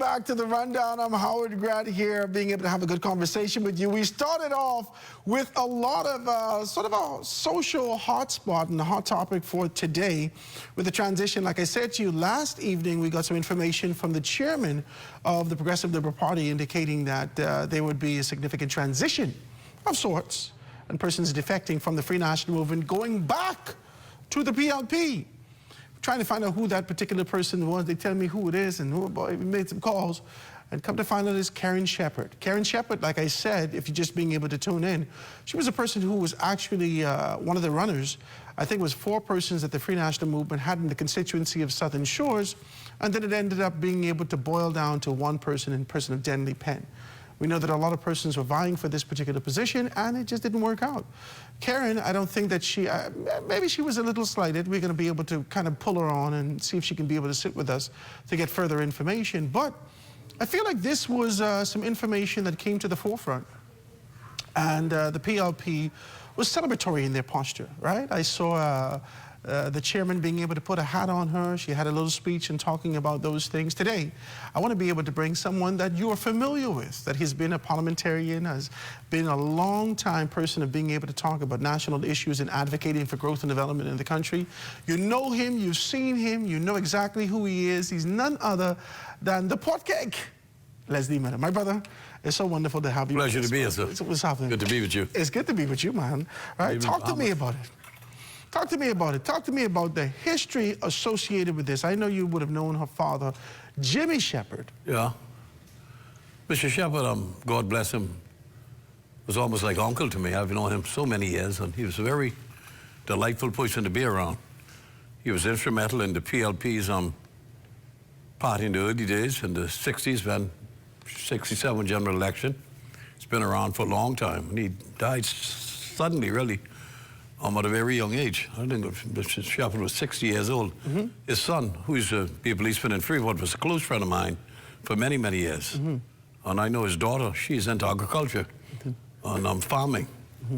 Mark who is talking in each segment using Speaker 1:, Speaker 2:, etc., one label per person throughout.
Speaker 1: back to the Rundown. I'm Howard Grant here, being able to have a good conversation with you. We started off with a lot of sort of a social hotspot and a hot topic for today with the transition. Like I said to you last evening, we got some information from the chairman of the Progressive Liberal Party indicating that there would be a significant transition of sorts and persons defecting from the Free National Movement going back to the PLP. Trying to find out who that particular person was. They tell me who it is, and oh boy, we made some calls, and come to find out it's Karen Shepherd. Karen Shepherd, like I said, if you're just being able to tune in, she was a person who was actually one of the runners. I think it was 4 persons that the Free National Movement had in the constituency of Southern Shores, and then it ended up being able to boil down to one person in person of Denley Penn. We know that a lot of persons were vying for this particular position, and it just didn't work out. Karen, I don't think that she, maybe she was a little slighted. We're going to be able to kind of pull her on and see if she can be able to sit with us to get further information. But I feel like this was some information that came to the forefront. And the PLP was celebratory in their posture, right? I saw the chairman being able to put a hat on her. She had a little speech and talking about those things. Today, I want to be able to bring someone that you are familiar with, that has been a parliamentarian, has been a long-time person of being able to talk about national issues and advocating for growth and development in the country. You know him, you've seen him, you know exactly who he is. He's none other than the Portcake, Leslie Miller. My brother, it's so wonderful to have you.
Speaker 2: Pleasure to be here, sir.
Speaker 1: What's happening?
Speaker 2: Good to be with you.
Speaker 1: It's good to be with you, man. All right, talk to me about it. Talk to me about it. Talk to me about the history associated with this. I know you would have known her father, Jimmy Shepherd.
Speaker 2: Yeah. Mr. Shepherd, God bless him, was almost like uncle to me. I've known him so many years, and he was a very delightful person to be around. He was instrumental in the PLP's party in the early days, in the 60s, when 67 general election. He's been around for a long time, and he died suddenly, really. At a very young age. I think Mr. Shepherd was 60 years old. Mm-hmm. His son, who's a policeman in Freeport, was a close friend of mine for many, many years. Mm-hmm. And I know his daughter, she's into agriculture and farming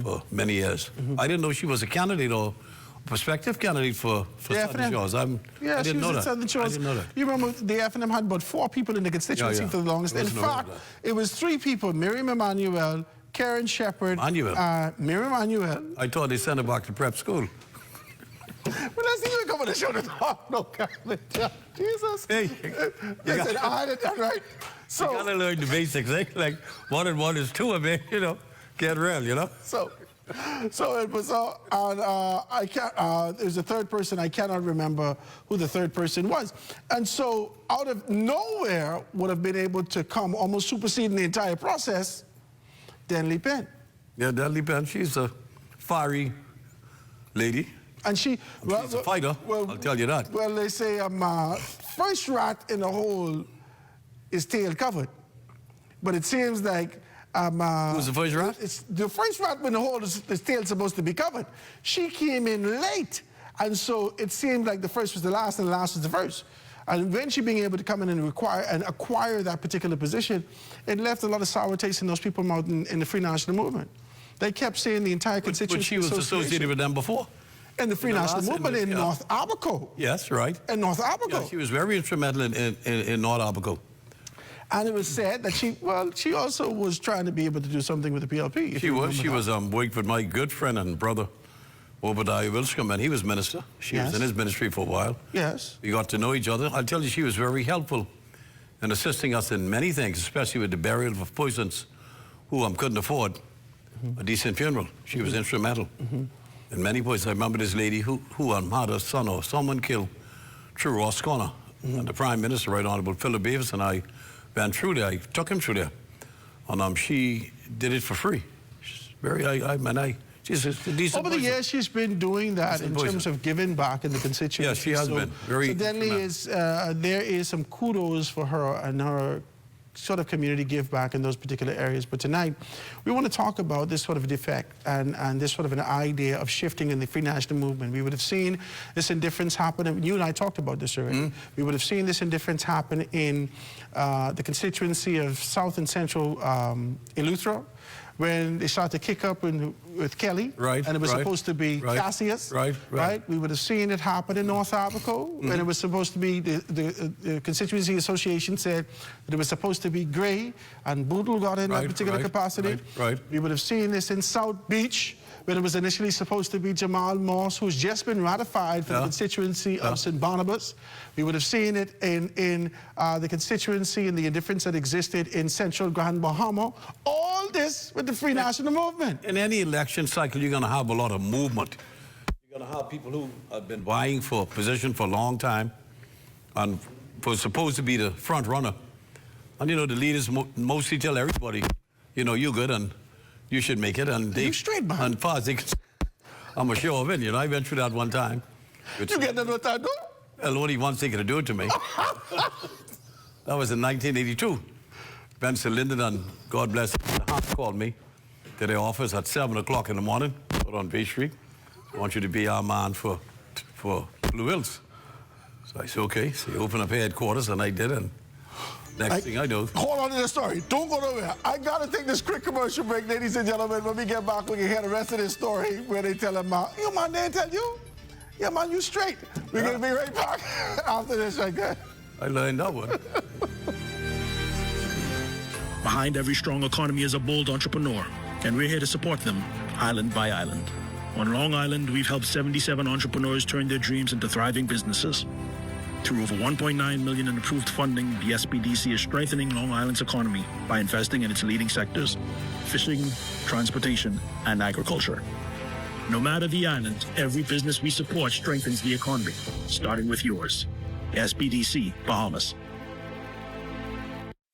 Speaker 2: for many years. I didn't know she was a candidate or prospective candidate for Southern Shores. I didn't know that. I didn't know that.
Speaker 1: You remember the F&M had about 4 people in the constituency for the longest. In fact, it was 3 people, Miriam Emanuel, Karen Shepherd, Miriam Emanuel.
Speaker 2: I thought they sent her back to prep school.
Speaker 1: Well, let's see you come on the show to talk. No, Jesus. Hey, listen, I had it done right. So,
Speaker 2: you gotta learn the basics, eh? Like 1 and 1 is 2, I mean, you know, get real, you know?
Speaker 1: So it was I can't, there's a 3rd person, I cannot remember who the 3rd person was. And so out of nowhere would have been able to come, almost superseding the entire process, Denley Penn.
Speaker 2: Yeah, Denley Penn, she's a fiery lady.
Speaker 1: And she's
Speaker 2: a fighter, I'll tell you that.
Speaker 1: Well, they say first rat in the hole is tail covered. But it seems like...
Speaker 2: who's the first rat?
Speaker 1: It's the first rat in the hole is tail supposed to be covered. She came in late, and so it seemed like the first was the last and the last was the first. And when she being able to come in and acquire that particular position, it left a lot of sour taste in those people out in the Free National Movement. They kept saying the entire constituency.
Speaker 2: But she was associated with them before.
Speaker 1: In the Free National Movement in North Abaco.
Speaker 2: Yes, right.
Speaker 1: In North Abaco.
Speaker 2: Yeah, she was very instrumental in North Abaco.
Speaker 1: And it was said that she also was trying to be able to do something with the PLP.
Speaker 2: She was worked with my good friend and brother, Obadiah Wilscombe, and he was minister. She was in his ministry for a while.
Speaker 1: Yes.
Speaker 2: We got to know each other. I'll tell you, she was very helpful in assisting us in many things, especially with the burial of persons who couldn't afford a decent funeral. She was instrumental in many ways. I remember this lady who had a son or someone killed through Roscommon. And the Prime Minister, Right Honourable Philip Davis, and I went through there. I took him through there. And she did it for free. She's very, she's a decent
Speaker 1: Over the years, she's been doing that in terms of giving back in the constituency.
Speaker 2: Yeah, she has been. Very.
Speaker 1: So Denley there is some kudos for her and her sort of community give back in those particular areas. But tonight, we want to talk about this sort of defect and this sort of an idea of shifting in the Free National Movement. We would have seen this indifference happen, you and I talked about this already. We would have seen this indifference happen in the constituency of South and Central Eleuthera. when they started to kick up with Kelly.
Speaker 2: Right,
Speaker 1: And it was
Speaker 2: right,
Speaker 1: supposed to be
Speaker 2: right,
Speaker 1: Cassius.
Speaker 2: right.
Speaker 1: We would have seen it happen in North Abaco, when it was supposed to be, the Constituency Association said that it was supposed to be Gray, and Boodle got in that particular capacity.
Speaker 2: Right.
Speaker 1: We would have seen this in South Beach, when it was initially supposed to be Jamal Moss, who's just been ratified for the constituency of St. Barnabas. We would have seen it in the constituency and the indifference that existed in Central Grand Bahama. All this with the Free National Movement.
Speaker 2: In any election cycle, you're going to have a lot of movement. You're going to have people who have been vying for a position for a long time and was supposed to be the front runner. And, you know, the leaders mostly tell everybody, you know, you're good and you should make it. And they,
Speaker 1: straight, man.
Speaker 2: and far as they can, I'm a show of it, you know. I went through that one time.
Speaker 1: You get that what I do?
Speaker 2: Well, only once they could do it to me. That was in 1982. Benson Linden and God bless him, called me to their office at 7 o'clock in the morning, out on Bay Street. I want you to be our man for Blue Hills. So I said, okay. So he opened up headquarters, and I did, and next thing I know...
Speaker 1: Hold on to the story. Don't go nowhere. I got to take this quick commercial break, ladies and gentlemen. When we get back, we can hear the rest of this story where they tell him, your man didn't tell you? Yeah, man, you straight. We're going to be right back after this right there.
Speaker 2: I learned that one.
Speaker 3: Behind every strong economy is a bold entrepreneur, and we're here to support them, island by island. On Long Island, we've helped 77 entrepreneurs turn their dreams into thriving businesses. Through over $1.9 million in approved funding, the SBDC is strengthening Long Island's economy by investing in its leading sectors: fishing, transportation, and agriculture. No matter the island, every business we support strengthens the economy, starting with yours. SBDC, Bahamas.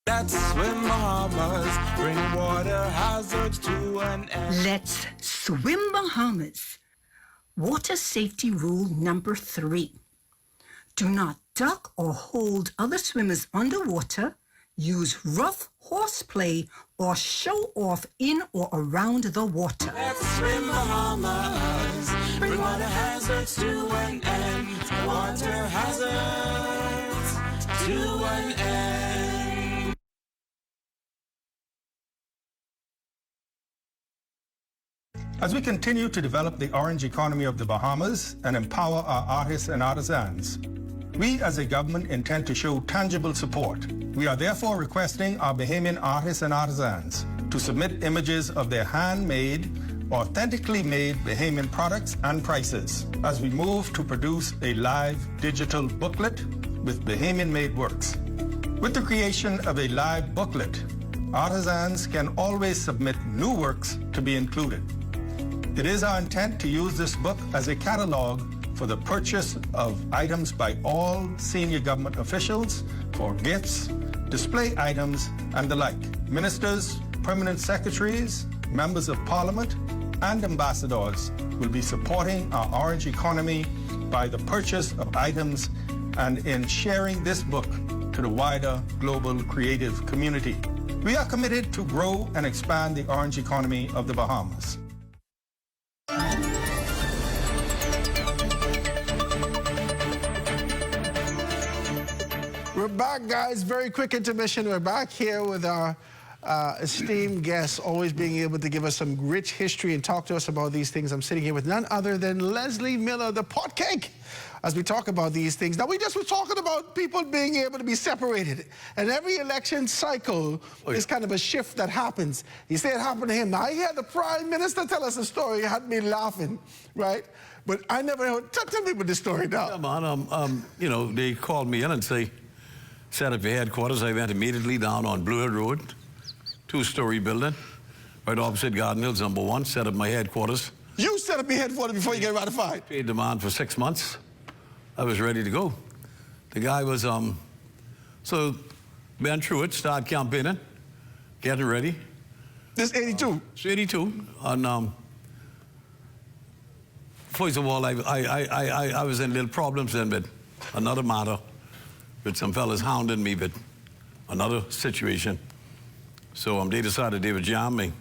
Speaker 4: Let's swim Bahamas, bring water hazards to an end.
Speaker 5: Let's swim Bahamas. Water safety rule number 3. Do not duck or hold other swimmers underwater, use rough horseplay, or show off in or around the water.
Speaker 4: Let's swim Bahamas, bring water hazards to an end. Water hazards to an end.
Speaker 6: As we continue to develop the orange economy of the Bahamas and empower our artists and artisans, we as a government intend to show tangible support. We are therefore requesting our Bahamian artists and artisans to submit images of their handmade, authentically made Bahamian products and prices as we move to produce a live digital booklet with Bahamian-made works. With the creation of a live booklet, artisans can always submit new works to be included. It is our intent to use this book as a catalog for the purchase of items by all senior government officials for gifts, display items, and the like. Ministers, permanent secretaries, members of parliament, and ambassadors will be supporting our orange economy by the purchase of items and in sharing this book to the wider global creative community. We are committed to grow and expand the orange economy of the Bahamas.
Speaker 1: We're back, guys. Very quick intermission. We're back here with our esteemed guests, always being able to give us some rich history and talk to us about these things. I'm sitting here with none other than Leslie Miller, the pot cake, as we talk about these things. Now, we just were talking about people being able to be separated. And every election cycle is kind of a shift that happens. You say it happened to him. Now, I hear the Prime Minister tell us a story. It had me laughing, right? But I never heard. Tell me about this story now.
Speaker 2: Yeah, man, you know, they called me in and set up your headquarters. I went immediately down on Blue Hill Road, 2-story building, right opposite Garden Hills, number 1, set up my headquarters.
Speaker 1: You set up your headquarters before you get ratified?
Speaker 2: Paid the man for 6 months. I was ready to go. The guy was, so went through it, started campaigning, getting ready.
Speaker 1: This 82?
Speaker 2: It's 82. And first of all, I was in little problems then with another matter, with some fellas hounding me with another situation. So they decided they would jam me.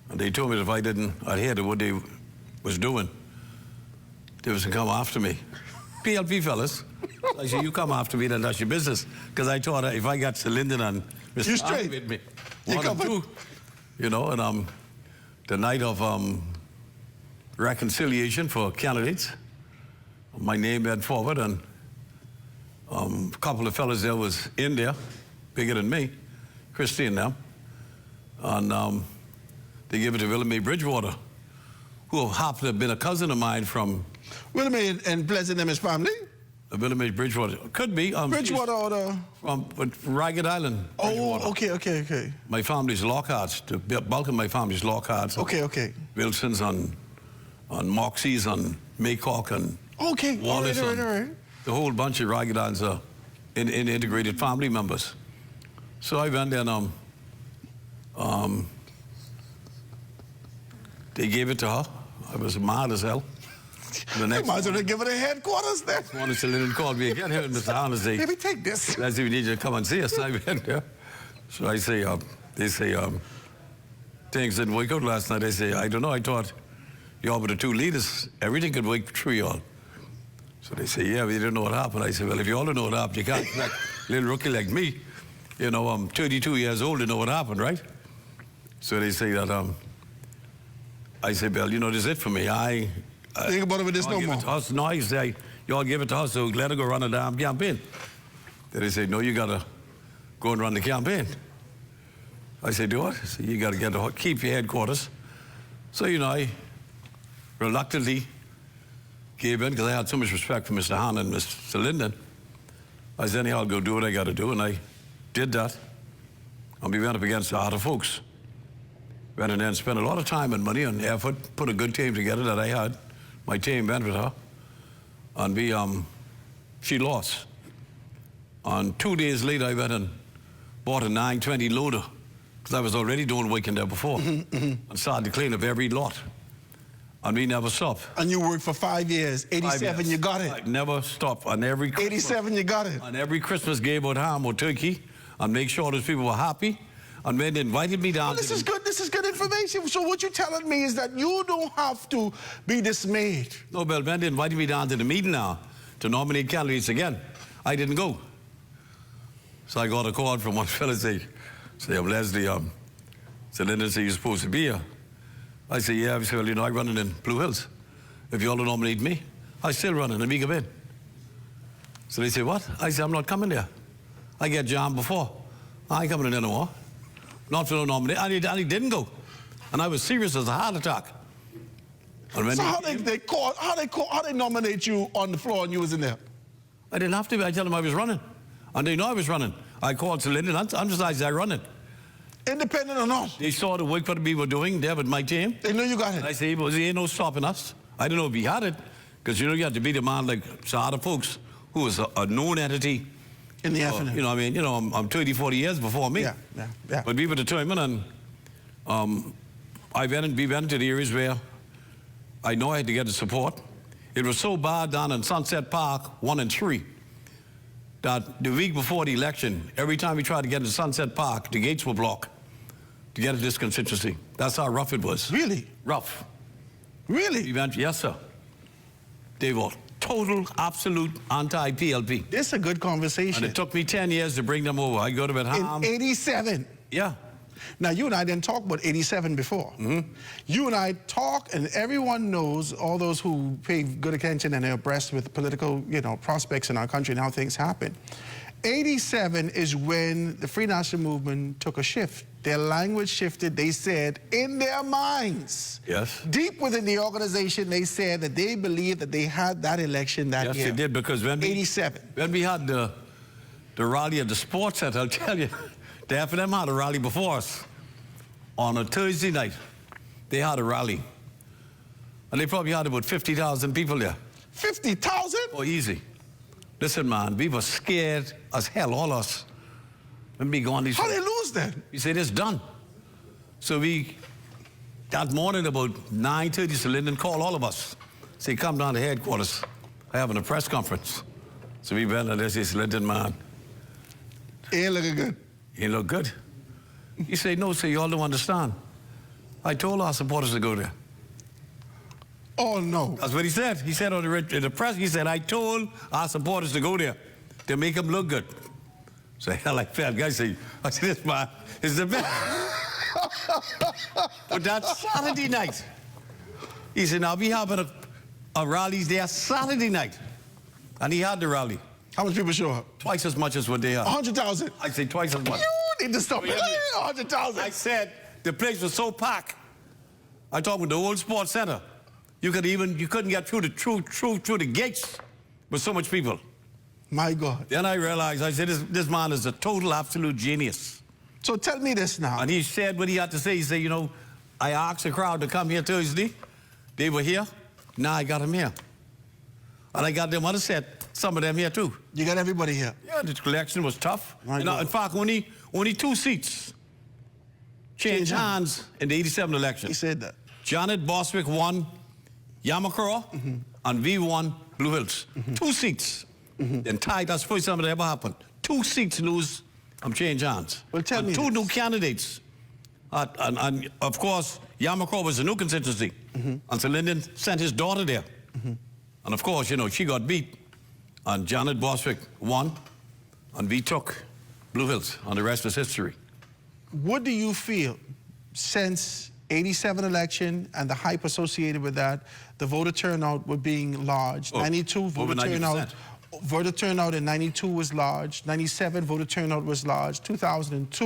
Speaker 2: And they told me that if I didn't adhere to what they was doing, they was to come after me. PLP fellas. I said, you come after me, then that's your business. Because I thought if I got Sir Linden and Mr.
Speaker 1: You straight.
Speaker 2: with me,
Speaker 1: You
Speaker 2: one or
Speaker 1: coming?
Speaker 2: two, you know, and the night of reconciliation for candidates, my name went forward, and a couple of fellas there was in there, bigger than me, Christy and them, and they gave it to Willie Mae Bridgewater, who happened to have been a cousin of mine from
Speaker 1: Willie Mae and Pleasant and his family?
Speaker 2: Willie Mae Bridgewater. Could be.
Speaker 1: Bridgewater or the...
Speaker 2: From Ragged Island.
Speaker 1: Oh, okay.
Speaker 2: My family's Lockharts. The bulk of my family's Lockharts.
Speaker 1: Okay.
Speaker 2: Wilsons and Moxies and Maycock and
Speaker 1: Okay,
Speaker 2: Wallace.
Speaker 1: all right.
Speaker 2: The whole bunch of Ragged Islands are integrated family members. So I went there and they gave it to her. I was mad as hell. The next
Speaker 1: Might as well give it a headquarters then.
Speaker 2: morning, Celine called me again. Here, Mr. Harness,
Speaker 1: Maybe take this.
Speaker 2: I said, we need you to come and see us. I went there. So I say, they say, things didn't work out last night. I say, I don't know. I thought y'all were the two leaders. Everything could work through y'all. So they say, yeah, we didn't know what happened. I said, well, if you all don't know what happened, you can't expect a little rookie like me. You know, I'm 32 years old to know what happened, right? So they say that, I say, Bill, you know, this is it for me.
Speaker 1: Think about it with this no more.
Speaker 2: No, I say, y'all give it to us, so let her go run a damn campaign. Then they say, no, you got to go and run the campaign. I say, do what? So you got to keep your headquarters. So, you know, I reluctantly gave in because I had so much respect for Mr. Hahn and Mr. Linden. I said, anyhow, I'll go do what I got to do, and I did that. And we went up against a lot of folks. Went in there and spent a lot of time and money and effort, put a good team together that I had. My team went with her, and she lost. And 2 days later, I went and bought a 920 loader, because I was already doing work in there before, and started to clean up every lot. And we never stopped.
Speaker 1: And you worked for 5 years. 87, you got it.
Speaker 2: I never stopped. On every Christmas,
Speaker 1: 87, you got it.
Speaker 2: on every Christmas, gave out ham or turkey, and make sure those people were happy. And when they invited me down,
Speaker 1: This is good information. So what you're telling me is that you don't have to be dismayed.
Speaker 2: No, Bill, when they invited me down to the meeting now to nominate candidates again, I didn't go. So I got a call from one fellow say, I'm Leslie, so then they say, you're supposed to be here. I say, yeah. I said, well, you know, I'm running in Blue Hills. If you all don't nominate me, I still running and we come in. So they say, what? I say, I'm not coming there. I get jammed before. I ain't coming in anymore. Not for no nomination. And he didn't go. And I was serious as a heart attack. And when
Speaker 1: So how they nominate you on the floor and you was in there?
Speaker 2: I didn't have to. I told them I was running. And they know I was running. I called to Linden. I'm just like, I run it.
Speaker 1: Independent or not?
Speaker 2: They saw the work that we were doing there with my team.
Speaker 1: They know you got
Speaker 2: And I
Speaker 1: it.
Speaker 2: say, well, there ain't no stopping us. I don't know if he had it. Because, you know, you have to beat a man like Sahara Folks, who was a known entity.
Speaker 1: In the afternoon.
Speaker 2: You know, I mean, you know, I'm 30, 40 years before me.
Speaker 1: Yeah.
Speaker 2: But we were determined, and we went to the areas where I know I had to get the support. It was so bad down in Sunset Park 1 and 3 that the week before the election, every time we tried to get into Sunset Park, the gates were blocked to get to this constituency. That's how rough it was.
Speaker 1: Really?
Speaker 2: Rough.
Speaker 1: Really?
Speaker 2: We went, yes, sir. They were total, absolute anti-PLP.
Speaker 1: This is a good conversation.
Speaker 2: And it took me 10 years to bring them over. I go to it
Speaker 1: In 87.
Speaker 2: Yeah.
Speaker 1: Now, you and I didn't talk about 87 before. You and I talk, and everyone knows, all those who pay good attention and are abreast with political, you know, prospects in our country and how things happen. 87 is when the Free National Movement took a shift. Their language shifted. They said, in their minds,
Speaker 2: Yes.
Speaker 1: deep within the organization, they said that they believed that they had that election that
Speaker 2: Yes,
Speaker 1: year.
Speaker 2: they did, because when
Speaker 1: 87.
Speaker 2: When we had the rally at the sports center, I'll tell you, the F&M had a rally before us on a Thursday night. They had a rally. And they probably had about 50,000 people there.
Speaker 1: 50,000?
Speaker 2: Oh, easy. Listen, man, we were scared as hell, all us. When we go on these...
Speaker 1: How they lose then?
Speaker 2: We said, it's done. So that morning about 9:30, so Linden called all of us. Say, come down to headquarters. I having a press conference. So we went and they said, Linden, man,
Speaker 1: Ain't looking good.
Speaker 2: you look good. He said, no, sir, you all don't understand. I told our supporters to go there.
Speaker 1: Oh, no.
Speaker 2: That's what he said. He said on in the press, he said, I told our supporters to go there to make them look good. So I like fat guy say, I said, this man is the best. But that Saturday night, he said, now we having a rally there Saturday night. And he had the rally.
Speaker 1: How much people show up?
Speaker 2: Twice as much as what they had.
Speaker 1: 100,000.
Speaker 2: I say twice as much.
Speaker 1: You need to stop. 100,000.
Speaker 2: I said the place was so packed. I talked with the old sports center. You couldn't get through the gates with so much people.
Speaker 1: My God.
Speaker 2: Then I realized, I said, this man is a total absolute genius.
Speaker 1: So tell me this now.
Speaker 2: And he said what he had to say. He said, you know, I asked the crowd to come here Thursday. They were here. Now I got them here. And I got them other set, some of them here too.
Speaker 1: You got everybody here.
Speaker 2: Yeah, the collection was tough.
Speaker 1: My
Speaker 2: You know,
Speaker 1: God.
Speaker 2: in fact, only 2 seats changed hands in the 87 election.
Speaker 1: He said that.
Speaker 2: Janet Boswick won Yamacraw, and we won Blue Hills. 2 seats. Then tied, that's the first time it ever happened. 2 seats lose and change hands.
Speaker 1: Well, tell
Speaker 2: and
Speaker 1: me
Speaker 2: 2 new
Speaker 1: this.
Speaker 2: candidates. And of course, Yamacraw was a new constituency. And so Lyndon sent his daughter there. And of course, you know, she got beat. And Janet Boswick won. And we took Blue Hills. And the rest is history.
Speaker 1: What do you feel since 87 election and the hype associated with that, the voter turnout were being large?
Speaker 2: Oh,
Speaker 1: 92 voter
Speaker 2: over 90%.
Speaker 1: turnout. Voter turnout in 92 was large. 97 voter turnout was large. 2002,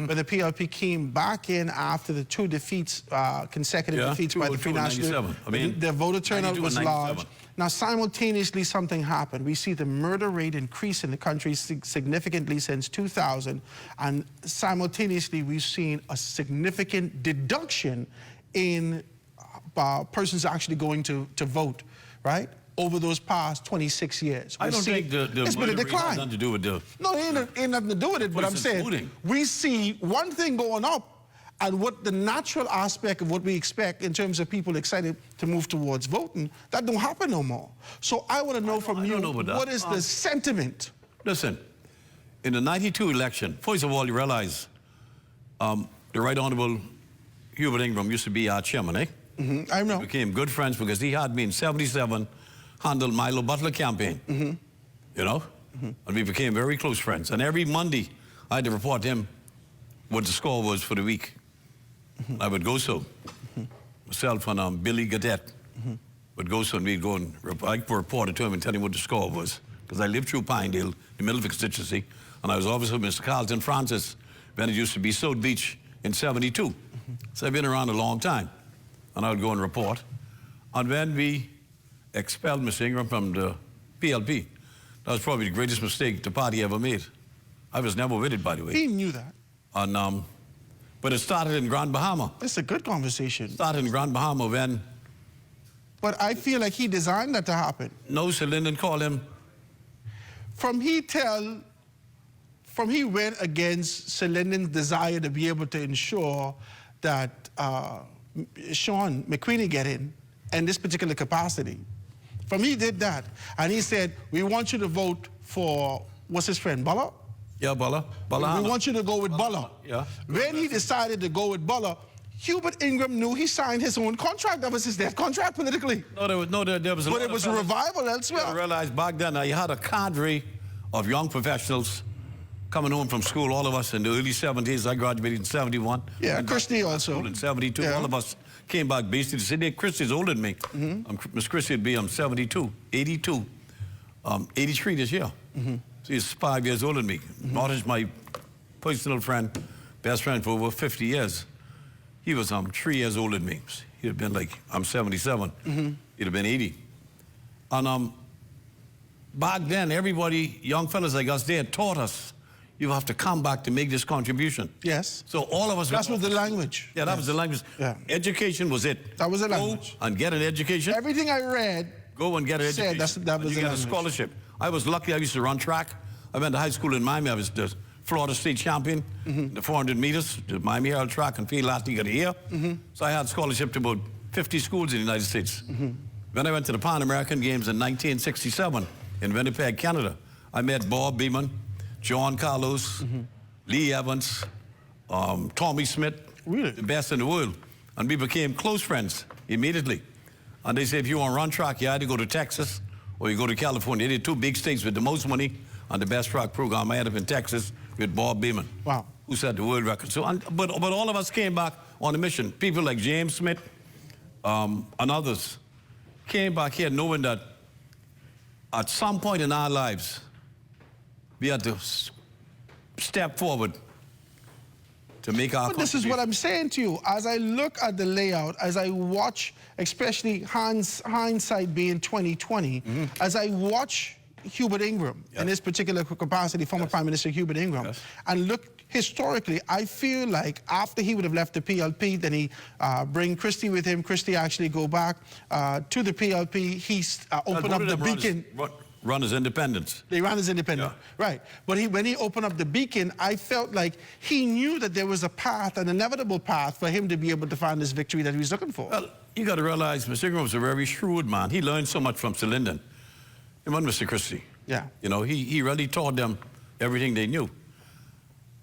Speaker 1: when the PLP came back in after the 2 defeats, consecutive defeats by the
Speaker 2: 202
Speaker 1: Free
Speaker 2: and
Speaker 1: National,
Speaker 2: 97. I mean,
Speaker 1: the voter turnout
Speaker 2: 92 and
Speaker 1: was
Speaker 2: 97.
Speaker 1: large. Now, simultaneously, something happened. We see the murder rate increase in the country significantly since 2000, and simultaneously, we've seen a significant deduction in persons actually going to vote, right? Over those past 26 years.
Speaker 2: I don't think the
Speaker 1: it's been a
Speaker 2: murder rate has
Speaker 1: decline.
Speaker 2: nothing to do with the...
Speaker 1: No, it ain't nothing to do with it, but I'm
Speaker 2: Versus
Speaker 1: saying
Speaker 2: voting.
Speaker 1: we see one thing going up, and what the natural aspect of what we expect in terms of people excited to move towards voting, that don't happen no more. So I want to know from you,
Speaker 2: don't know about that.
Speaker 1: what is the sentiment?
Speaker 2: Listen, in the 92 election, first of all, you realize the Right Honorable Hubert Ingram used to be our chairman, eh?
Speaker 1: I know.
Speaker 2: We became good friends because he had me in 77, handled Milo Butler campaign, you know? And we became very close friends. And every Monday, I had to report to him what the score was for the week. I would go so. Myself and Billy Gadet would go so, and we'd go and I'd report it to him and tell him what the score was. Because I lived through Pinedale, the middle of the constituency, and I was obviously with Mr. Carlton Francis when it used to be South Beach in 72. So I've been around a long time. And I would go and report. And when we expelled Mr. Ingram from the PLP, that was probably the greatest mistake the party ever made. I was never with it, by the way.
Speaker 1: He knew that.
Speaker 2: And, but it started in Grand Bahama.
Speaker 1: It's a good conversation.
Speaker 2: Started in Grand Bahama when...
Speaker 1: But I feel like he designed that to happen.
Speaker 2: No, Sir Lyndon called him.
Speaker 1: From he went against Sir Lyndon's desire to be able to ensure that Sean McQueenie get in this particular capacity. From he did that, and he said, we want you to vote for, what's his friend, Buller?
Speaker 2: Yeah, Buller. Buller.
Speaker 1: We want you to go with Buller.
Speaker 2: Yeah.
Speaker 1: When he decided to go with Buller, Hubert Ingram knew he signed his own contract. That was his death contract politically.
Speaker 2: No, there was a
Speaker 1: But
Speaker 2: lot
Speaker 1: it was
Speaker 2: of
Speaker 1: a
Speaker 2: fellas.
Speaker 1: revival elsewhere.
Speaker 2: I realized back then you had a cadre of young professionals coming home from school, all of us in the early 70s. I graduated in 71.
Speaker 1: Yeah,
Speaker 2: Went back
Speaker 1: Christy
Speaker 2: to
Speaker 1: also.
Speaker 2: school in 72.
Speaker 1: Yeah.
Speaker 2: All of us came back basically to Sydney. Christy's older than me. Miss Christy would be 72, 82, 83 this year. So he's 5 years older than me. Martin's my personal friend, best friend for over 50 years. He was 3 years older than me. He'd have been like, I'm 77. He'd have been 80. And back then, everybody, young fellas like us, they had taught us, you have to come back to make this contribution.
Speaker 1: Yes.
Speaker 2: So all of us...
Speaker 1: That was the language.
Speaker 2: Yeah, that was the language.
Speaker 1: Yeah.
Speaker 2: Education was it.
Speaker 1: That was the language.
Speaker 2: Go and get an education.
Speaker 1: Everything I read
Speaker 2: Go and get an
Speaker 1: said
Speaker 2: education.
Speaker 1: that was
Speaker 2: And you
Speaker 1: the
Speaker 2: get a
Speaker 1: language.
Speaker 2: scholarship. I was lucky. I used to run track. I went to high school in Miami. I was the Florida State champion, the 400 meters, the Miami Herald Track and Field Athlete of the Year. So I had scholarship to about 50 schools in the United States. When I went to the Pan American Games in 1967 in Winnipeg, Canada, I met Bob Beeman, John Carlos, Lee Evans, Tommy Smith,
Speaker 1: Really?
Speaker 2: the best in the world. And we became close friends immediately. And they said, if you want to run track, you had to go to Texas or you go to California. They did 2 big states with the most money and the best track program. I ended up in Texas with Bob Beeman.
Speaker 1: Wow.
Speaker 2: who set the world record. So, but all of us came back on a mission. People like James Smith and others came back here knowing that at some point in our lives, we had to step forward to make our
Speaker 1: But this is what I'm saying to you. As I look at the layout, as I watch, especially hindsight being 2020, as I watch Hubert Ingram in this particular capacity, former Prime Minister Hubert Ingram, and look historically, I feel like after he would have left the PLP, then he bring Christie with him. Christie actually go back to the PLP. He opened up the Beacon.
Speaker 2: Run as independents.
Speaker 1: They ran as independent, right. But when he opened up the Beacon, I felt like he knew that there was a path, an inevitable path for him to be able to find this victory that he was looking for.
Speaker 2: Well, you got to realize Mr. Ingram was a very shrewd man. He learned so much from Sir Lyndon. He wasn't Mr. Christie.
Speaker 1: Yeah.
Speaker 2: You know, he really taught them everything they knew.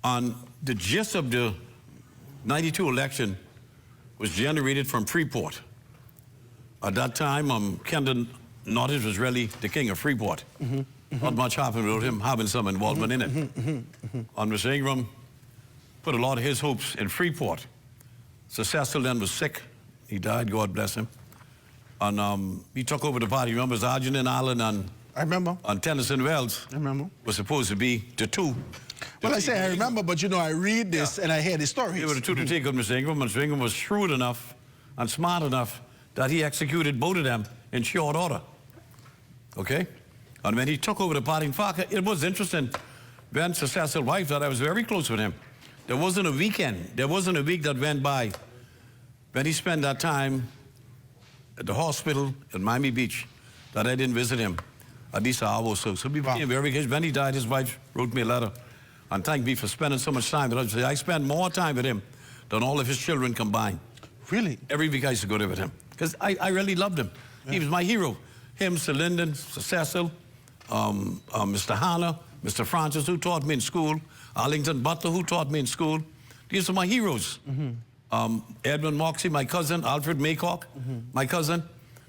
Speaker 2: And the gist of the 92 election was generated from Freeport. At that time, Kendon Nottage was really the king of Freeport. Not much happened without him having some involvement in it. And Mr. Ingram put a lot of his hopes in Freeport. Sir Cecil then was sick. He died, God bless him. And he took over the party. Remember, Arjun Allen and
Speaker 1: I remember.
Speaker 2: And Tennyson Wells
Speaker 1: I remember.
Speaker 2: was supposed to be the two.
Speaker 1: Well, I say I remember, but you know, I read this and I hear the stories.
Speaker 2: They were the two to take on Mr. Ingram. Mr. Ingram was shrewd enough and smart enough that he executed both of them in short order. Okay? And when he took over the party, in fact, it was interesting. When Sir Cecil wife that I was very close with him. There wasn't a weekend, there wasn't a week that went by when he spent that time at the hospital in Miami Beach that I didn't visit him at least an hour or so. So we became very engaged. When he died, his wife wrote me a letter and thanked me for spending so much time with him. I spent more time with him than all of his children combined.
Speaker 1: Really?
Speaker 2: Every week I used to go there with him because I really loved him. He was my hero. Him, Sir Lyndon, Sir Cecil, Mr. Hanna, Mr. Francis, who taught me in school, Arlington Butler, who taught me in school. These are my heroes. Edmund Moxie, my cousin, Alfred Maycock, my cousin.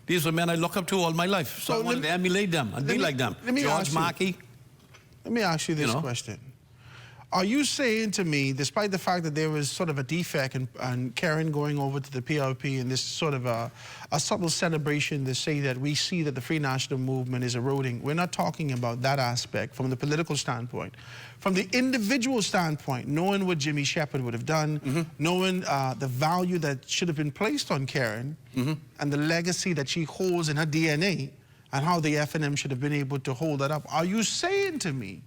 Speaker 2: These are men I look up to all my life. So I wanted to emulate them and be like them. George Markey.
Speaker 1: Let me ask you this question. Are you saying to me, despite the fact that there was sort of a defect in Karen going over to the PLP and this sort of a subtle celebration to say that we see that the Free National Movement is eroding, we're not talking about that aspect from the political standpoint. From the individual standpoint, knowing what Jimmy Shepherd would have done, knowing the value that should have been placed on Karen and the legacy that she holds in her DNA and how the FNM should have been able to hold that up, are you saying to me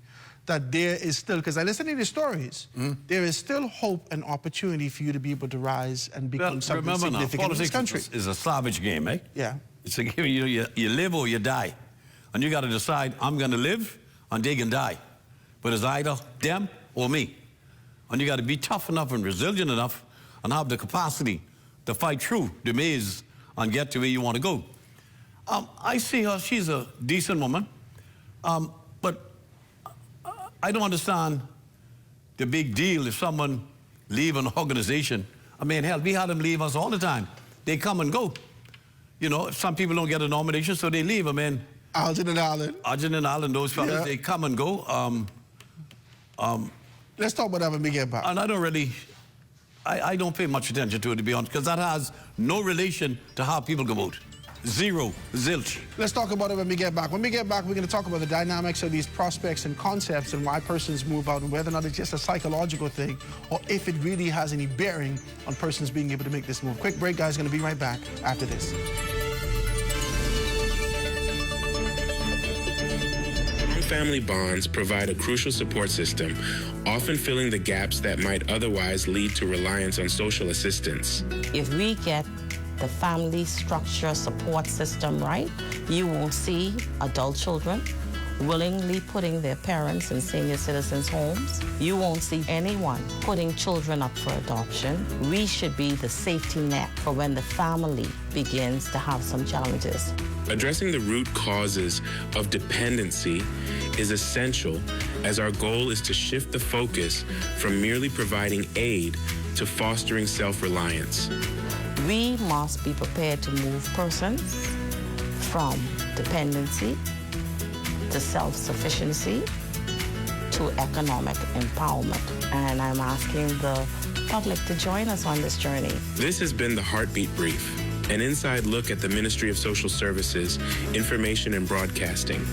Speaker 1: that there is still, because I listen to the stories, there is still hope and opportunity for you to be able to rise and become something significant in this country?
Speaker 2: Is a savage game, eh?
Speaker 1: Yeah.
Speaker 2: It's a game, you live or you die. And you got to decide, I'm going to live and they can die. But it's either them or me. And you got to be tough enough and resilient enough and have the capacity to fight through the maze and get to where you want to go. I see her, she's a decent woman. But I don't understand the big deal if someone leave an organization. I mean, hell, we had them leave us all the time. They come and go. You know, some people don't get a nomination, so they leave. I mean,
Speaker 1: Arjun and Allen.
Speaker 2: Arjun and Allen, those fellas, they come and go.
Speaker 1: Let's talk about that when we get back.
Speaker 2: And I don't really, I don't pay much attention to it, to be honest, because that has no relation to how people go vote. Zero, zilch.
Speaker 1: Let's talk about it when we get back. When we get back, we're going to talk about the dynamics of these prospects and concepts and why persons move out and whether or not it's just a psychological thing or if it really has any bearing on persons being able to make this move. Quick break, guys. Going to be right back after this.
Speaker 7: Family bonds provide a crucial support system, often filling the gaps that might otherwise lead to reliance on social assistance.
Speaker 8: If we get the family structure support system right, you won't see adult children willingly putting their parents in senior citizens' homes. You won't see anyone putting children up for adoption. We should be the safety net for when the family begins to have some challenges.
Speaker 7: Addressing the root causes of dependency is essential, as our goal is to shift the focus from merely providing aid to fostering self-reliance.
Speaker 8: We must be prepared to move persons from dependency to self-sufficiency to to economic empowerment. And I'm asking the public to join us on this journey.
Speaker 7: This has been the Heartbeat Brief, an inside look at the Ministry of Social Services, Information and Broadcasting.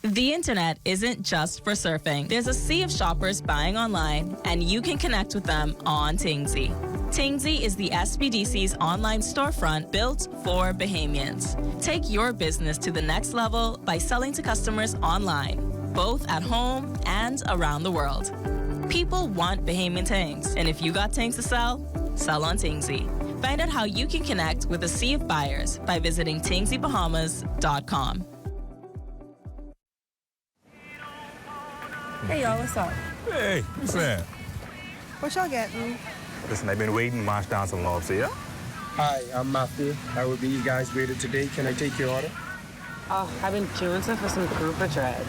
Speaker 9: The internet isn't just for surfing. There's a sea of shoppers buying online, and you can connect with them on Tingsy. Tingsy is the SBDC's online storefront built for Bahamians. Take your business to the next level by selling to customers online, both at home and around the world. People want Bahamian things, and if you got things to sell, sell on Tingsy. Find out how you can connect with a sea of buyers by visiting TingsyBahamas.com.
Speaker 10: Hey y'all, what's up?
Speaker 11: Hey, what's that?
Speaker 10: What y'all getting?
Speaker 11: Listen, I've been waiting to march down some logs here.
Speaker 12: Hi, I'm Matthew. I will be you guys waited today. Can I take your order?
Speaker 10: Oh, I've been jonesing for some grouper dread.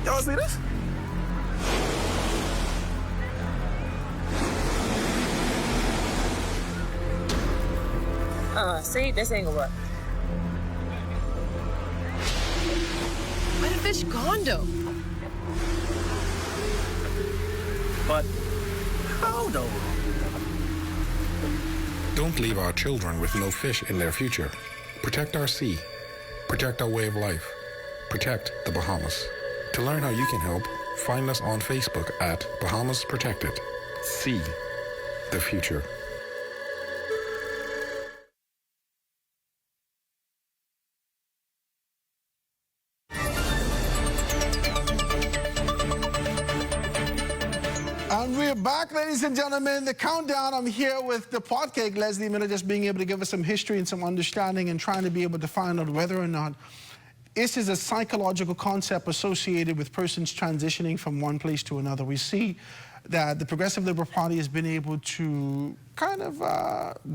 Speaker 11: Y'all see this?
Speaker 10: See, this ain't gonna work.
Speaker 13: Where the fish gone, though?
Speaker 11: But how though?
Speaker 14: Don't leave our children with no fish in their future. Protect our sea. Protect our way of life. Protect the Bahamas. To learn how you can help, find us on Facebook at Bahamas Protected. See the future.
Speaker 1: And we're back, ladies and gentlemen. The countdown. I'm here with the pot cake, Leslie Miller, just being able to give us some history and some understanding and trying to be able to find out whether or not this is a psychological concept associated with persons transitioning from one place to another. We see that the Progressive Liberal Party has been able to kind of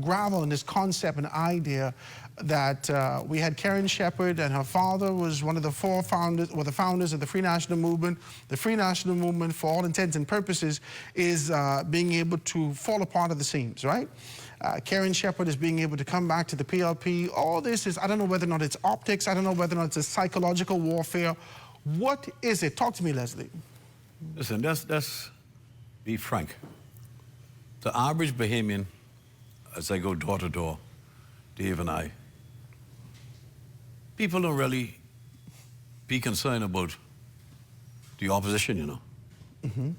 Speaker 1: gravel on this concept and idea that we had Karen Shepherd, and her father was one of the four founders, or the founders of the Free National Movement. The Free National Movement, for all intents and purposes, is being able to fall apart at the seams, right? Karen Shepherd is being able to come back to the PLP. All this is, I don't know whether or not it's optics, I don't know whether or not it's a psychological warfare. What is it? Talk to me, Leslie.
Speaker 2: Listen, let's be frank. The average Bahamian, as I go door to door, Dave and I, people don't really be concerned about the opposition, you know.
Speaker 1: Mm-hmm.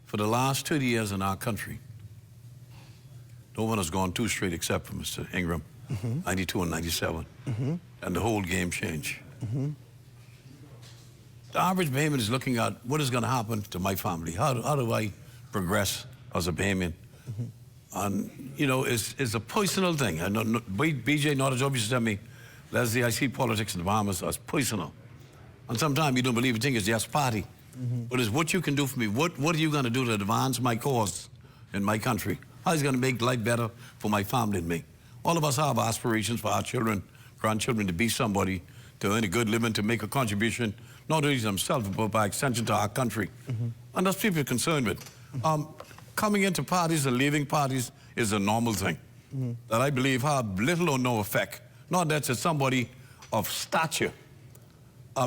Speaker 2: For the last 30 years in our country, no one has gone too straight except for Mr. Ingram, 92 and 97, and the whole game changed. The average Bahamian is looking at what is going to happen to my family. How do I progress as a Bahamian? And, you know, it's a personal thing. I know, BJ Nottajob used to tell me, Leslie, I see politics in the Bahamas as personal. And sometimes you don't believe you think it's just party. But it's what you can do for me. What are you going to do to advance my cause in my country? How is it going to make life better for my family and me? All of us have aspirations for our children, grandchildren, to be somebody, to earn a good living, to make a contribution, not only to themselves, but by extension to our country. And that's people are concerned with. Coming into parties and leaving parties is a normal thing that I believe have little or no effect. Not that it's somebody of stature.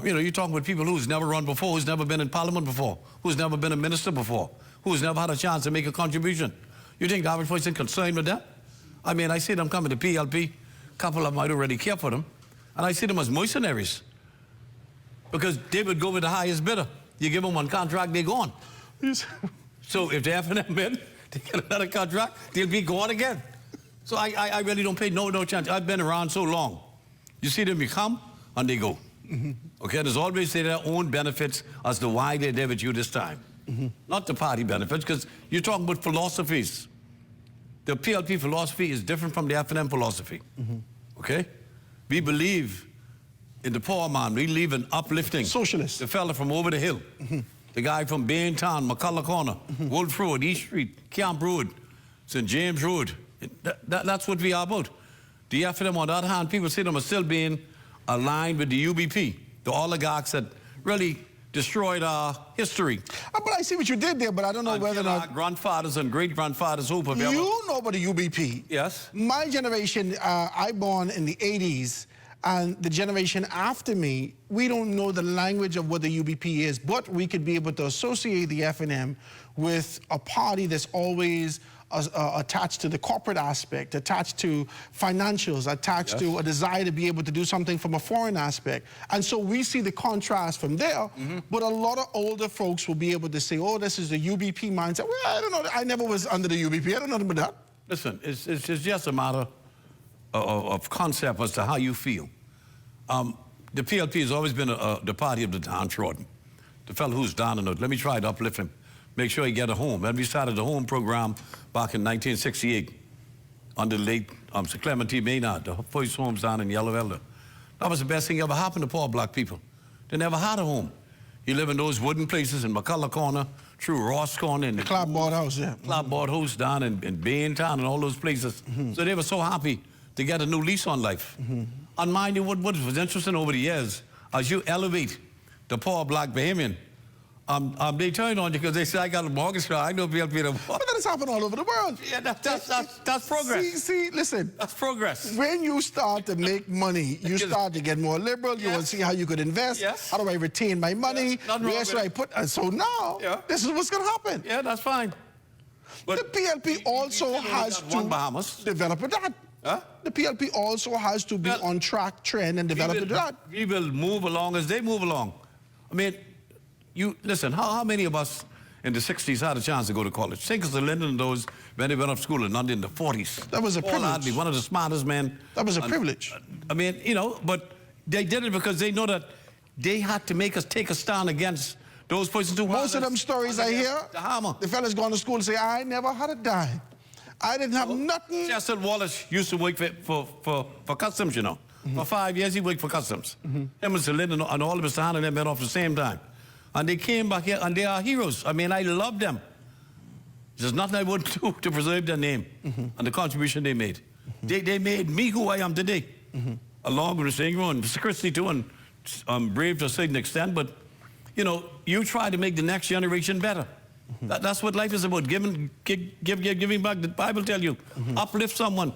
Speaker 2: You know, you're talking with people who's never run before, who's never been in parliament before, who's never been a minister before, who's never had a chance to make a contribution. You think the average person concerned with that? I mean, I see them coming to PLP, a couple of them I'd already care for them, and I see them as mercenaries because they would go with the highest bidder. You give them one contract, they're gone. So if they haven't been, they get another contract, they'll be gone again. So I really don't pay no chance. I've been around so long. You see them, you come, and they go. Okay, there's always their own benefits as to why they're there with you this time. Not the party benefits, because you're talking about philosophies. The PLP philosophy is different from the FNM philosophy. Okay? We believe in the poor man. We believe in uplifting.
Speaker 1: Socialist.
Speaker 2: The fella from over the hill. The guy from Baintown, McCullough Corner, Wolf Road, East Street, Camp Road, St. James Road. That's what we are about. The FNM, on the other hand, people see them as still being aligned with the UBP, the oligarchs that really destroyed our history.
Speaker 1: But I see what you did there, but I don't know whether or not...
Speaker 2: Our grandfathers and great-grandfathers hope of ever...
Speaker 1: You know about the UBP.
Speaker 2: Yes.
Speaker 1: My generation, I born in the 80s, and the generation after me, we don't know the language of what the UBP is, but we could be able to associate the FNM with a party that's always attached to the corporate aspect, attached to financials, attached to a desire to be able to do something from a foreign aspect. And so we see the contrast from there, but a lot of older folks will be able to say, oh, this is the UBP mindset. Well, I don't know. I never was under the UBP. I don't know about that.
Speaker 2: Listen, it's just a matter of concept as to how you feel. The PLP has always been the party of the downtrodden. The fellow who's down and out. Let me try to uplift him. Make sure he get a home. And we started the home program back in 1968 under the late Sir Clement T. Maynard, the first homes down in Yellow Elder. That was the best thing ever happened to poor black people. They never had a home. You live in those wooden places in McCullough Corner, through Ross Corner, and the
Speaker 1: Clapboard House, yeah.
Speaker 2: Clapboard House down in Baintown and all those places. So they were so happy to get a new lease on life. And mind you, what was interesting over the years, as you elevate the poor black Bahamian, they turn on you because they say, I got a mortgage now, I know PLP.
Speaker 1: But that has happened all over the world.
Speaker 2: Yeah, that's progress.
Speaker 1: See, listen.
Speaker 2: That's progress.
Speaker 1: When you start to make money, you start to get more liberal. You want to see how you could invest.
Speaker 2: Yes.
Speaker 1: How do I retain my money? Where should I put? And so now, this is what's going to happen.
Speaker 2: Yeah, that's fine.
Speaker 1: But the PLP also has to develop a that.
Speaker 2: Huh?
Speaker 1: The PLP also has to be on track, trend, and develop that.
Speaker 2: We will move along as they move along. I mean, listen, how many of us in the 60s had a chance to go to college? Think of the Lyndon and those when they went off school in London in the 40s.
Speaker 1: That was a privilege.
Speaker 2: Hadley, one of the smartest men.
Speaker 1: That was a privilege.
Speaker 2: I mean, you know, but they did it because they know that they had to make us take a stand against those persons who...
Speaker 1: Most of them stories I hear,
Speaker 2: the hammer.
Speaker 1: The fellas going to school and say, I never had a dime. I didn't have nothing.
Speaker 2: Cecil Wallace used to work for customs, you know. For 5 years, he worked for customs. Him and Sir Lyndon and all of us and them met off at the same time. And they came back here, and they are heroes. I mean, I love them. There's nothing I wouldn't do to preserve their name and the contribution they made. They made me who I am today, along with Mr. Ingram and Mr. Christie, too, and Brave to a certain extent. But, you know, you try to make the next generation better. That's what life is about, giving back. The Bible tells you, uplift someone.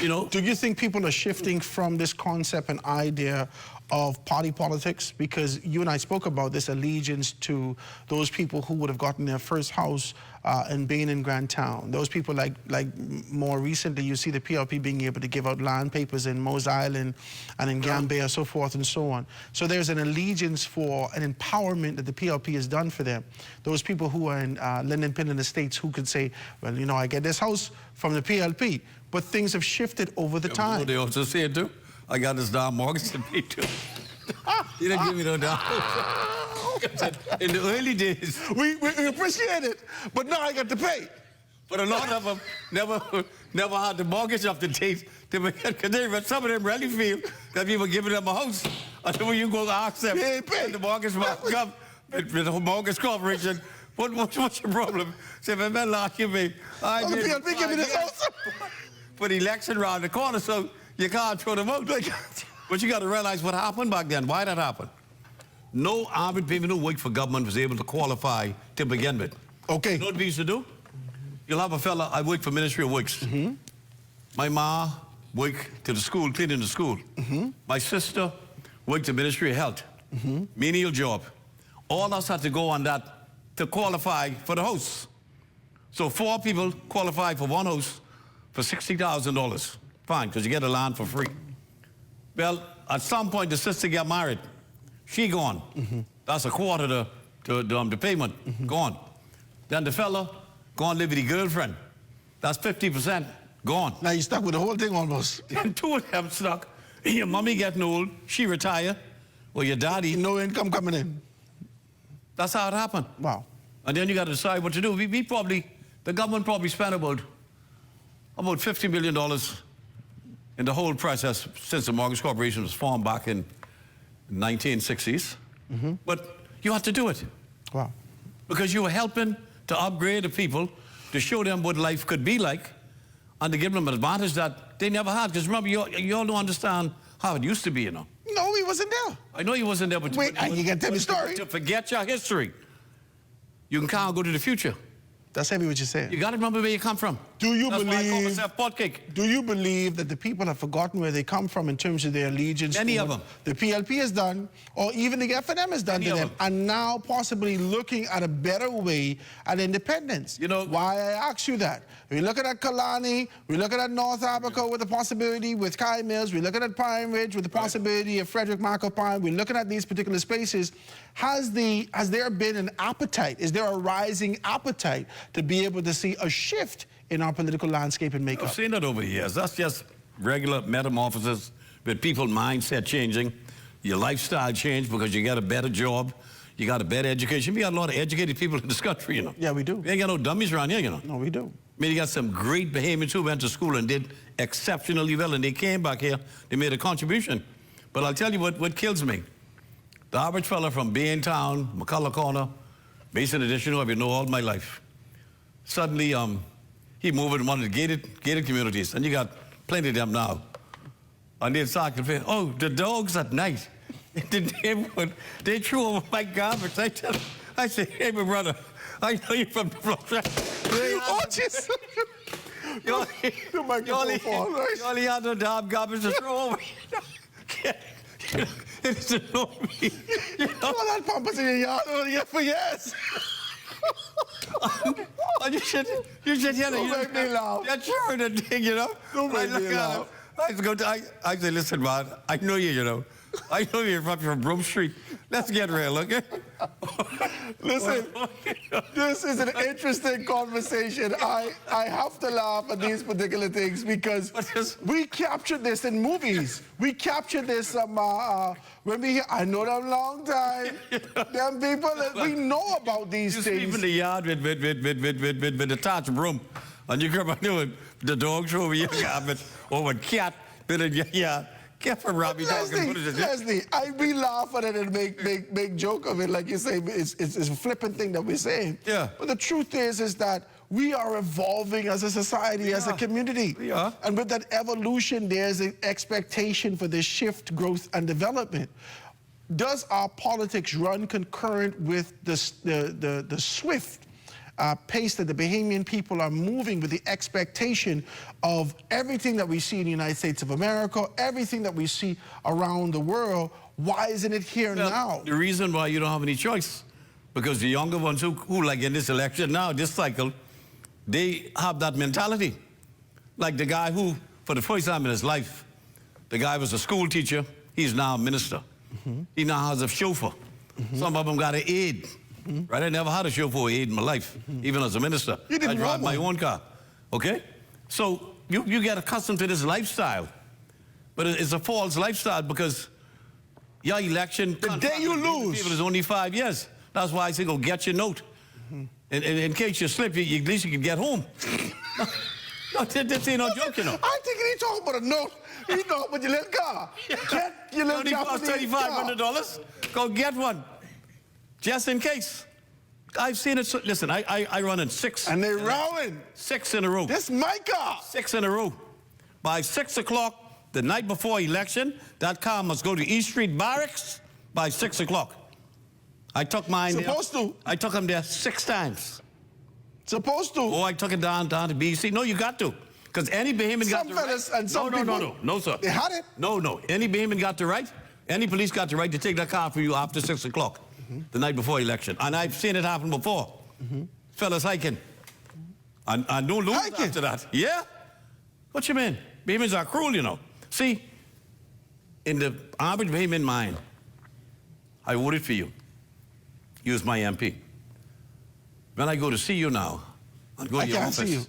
Speaker 2: You know.
Speaker 1: Do you think people are shifting from this concept and idea of party politics? Because you and I spoke about this allegiance to those people who would have gotten their first house in Bain and Grandtown. Those people like more recently, you see the PLP being able to give out land papers in Mose Island and in Gambia, so forth and so on. So there's an allegiance for an empowerment that the PLP has done for them. Those people who are in Linden Pendant Estates who could say, well, you know, I get this house from the PLP, but things have shifted over the time.
Speaker 2: They also say it too. I got this damn mortgage to pay too. He didn't give me no down. In the early days.
Speaker 1: We appreciate it, but now I got to pay.
Speaker 2: But a lot of them never had the mortgage up to date. Because some of them really feel that we were giving them a house. And then when you go to ask them, the mortgage come, the mortgage corporation, what's your problem? Say, my man, last year, babe, I
Speaker 1: did. Give me this house.
Speaker 2: For the election round the corner, so you can't throw them out. But you got to realize what happened back then, why that happened. No average people who worked for government was able to qualify to begin with.
Speaker 1: Okay.
Speaker 2: You know what we used to do? You'll have a fella, I worked for Ministry of Works. My ma worked to the school, cleaning the school. My sister worked to Ministry of Health. Menial job. All us had to go on that to qualify for the house. So 4 people qualified for one house for $60,000. Fine, because you get the land for free. Well, at some point, the sister got married. She gone. That's a quarter to the payment. Gone. Then the fella gone live with the girlfriend. That's 50% gone.
Speaker 1: Now you're stuck with the whole thing almost.
Speaker 2: And 2 of them stuck. Your mommy getting old. She retire. Well, your daddy.
Speaker 1: No income coming in.
Speaker 2: That's how it happened.
Speaker 1: Wow.
Speaker 2: And then you got to decide what to do. The government probably spent about $50 million in the whole process since the Mortgage Corporation was formed back in 1960s. But you had to do it.
Speaker 1: Wow.
Speaker 2: Because you were helping to upgrade the people, to show them what life could be like, and to give them an advantage that they never had. Because remember, you all don't understand how it used to be, you know.
Speaker 1: No, we you wasn't there.
Speaker 2: I know you wasn't there, but
Speaker 1: Wait, you got to tell me the story.
Speaker 2: To forget your history, you can kind of go to the future.
Speaker 1: That's heavy what you're saying.
Speaker 2: You got to remember where you come from.
Speaker 1: Do you
Speaker 2: That's why I call
Speaker 1: believe?
Speaker 2: myself pot cake.
Speaker 1: Do you believe that the people have forgotten where they come from in terms of their allegiance?
Speaker 2: Many
Speaker 1: to
Speaker 2: of
Speaker 1: what
Speaker 2: them.
Speaker 1: The PLP has done, or even the FNM has done
Speaker 2: Many
Speaker 1: to
Speaker 2: of
Speaker 1: them,
Speaker 2: them.
Speaker 1: and now possibly looking at a better way at independence.
Speaker 2: You know
Speaker 1: why I ask you that? We're looking at Kalani, we're looking at North Africa with the possibility with Kai Mills, we're looking at Pine Ridge with the possibility of Frederick Markle Pine, we're looking at these particular spaces. Has there been an appetite? Is there a rising appetite to be able to see a shift in our political landscape and makeup?
Speaker 2: I've seen that over years. That's just regular metamorphosis with people's mindset changing, your lifestyle change because you got a better job, you got a better education. We got a lot of educated people in this country, you know.
Speaker 1: Yeah, we do.
Speaker 2: We ain't got no dummies around here, you know.
Speaker 1: No, we do.
Speaker 2: I mean, you got some great Bahamians who went to school and did exceptionally well, and they came back here, they made a contribution. But I'll tell you what kills me. The average fella from Baintown, McCullough Corner, Mason Addition, who I've known all my life, suddenly he moved in one of the gated communities, and you got plenty of them now. And they'd start complaining, oh, the dogs at night in the neighborhood, they threw over my garbage. I say, hey, my brother, I know you're from the block.
Speaker 1: Oh, Jesus.
Speaker 2: You only had no damn garbage to throw over. It's annoying me. You know?
Speaker 1: Well, that pampas in your yard only for years.
Speaker 2: And you should hear
Speaker 1: Don't make me laugh.
Speaker 2: You're cheering the thing, you know.
Speaker 1: Don't make me laugh.
Speaker 2: I say, listen, man, I know you know. I know you're from Broome Street. Let's get real, okay?
Speaker 1: Listen, this is an interesting conversation. I have to laugh at these particular things because we captured this in movies. We captured this when we, I know them long time. Them people, we know about these
Speaker 2: You
Speaker 1: things.
Speaker 2: sleep in the yard with the touch broom. And you come out doing the dogs over your garbage or a cat bit in your yard. Get from Robbie talking.
Speaker 1: Leslie, we laugh at it and make joke of it, like you say, it's a flippant thing that we're saying.
Speaker 2: Yeah.
Speaker 1: But the truth is that we are evolving as a society, as a community.
Speaker 2: We are.
Speaker 1: And with that evolution, there's an expectation for this shift, growth, and development. Does our politics run concurrent with the swift pace that the Bahamian people are moving with the expectation of everything that we see in the United States of America, everything that we see around the world? Why isn't it here now?
Speaker 2: The reason why you don't have any choice, because the younger ones who like in this election now, this cycle, they have that mentality. Like the guy who, for the first time in his life, the guy was a school teacher, he's now a minister. He now has a chauffeur. Some of them got an aide. Right? I never had a chauffeur or aide in my life, even as a minister.
Speaker 1: You didn't
Speaker 2: I drive
Speaker 1: want
Speaker 2: my
Speaker 1: one.
Speaker 2: own car. Okay? So you get accustomed to this lifestyle. But it's a false lifestyle because your election...
Speaker 1: The day you lose...
Speaker 2: People is only 5 years. That's why I say go get your note. In case you slip, at least you can get home. No, this ain't no joke, you know.
Speaker 1: I think he talking about a note. He talking about your little car. Get your little
Speaker 2: Only cost
Speaker 1: Japanese car.
Speaker 2: $3,500. Go get one. Just in case. I've seen it. Listen, I run in 6.
Speaker 1: And they're rowing.
Speaker 2: 6 in a row.
Speaker 1: This my car.
Speaker 2: 6 in a row. By 6 o'clock, the night before election, that car must go to East Street Barracks by 6 o'clock. I took mine
Speaker 1: Supposed
Speaker 2: there.
Speaker 1: to.
Speaker 2: I took him there 6 times.
Speaker 1: Supposed to.
Speaker 2: Oh, I took it down to BC. No, you got to. Because any Bahamian got
Speaker 1: Some
Speaker 2: the
Speaker 1: fellas
Speaker 2: right.
Speaker 1: and some people.
Speaker 2: No, sir.
Speaker 1: They had it.
Speaker 2: No. Any Bahamian got the right. Any police got the right to take that car from you after 6 o'clock, the night before election. And I've seen it happen before. Fellas hiking. And no lose after that. Yeah? What you mean? Bahamians are cruel, you know. See, in the average Bahamian mind, I voted for you. You was my MP. When I go to see you now, and go to your
Speaker 1: can't
Speaker 2: office,
Speaker 1: see you.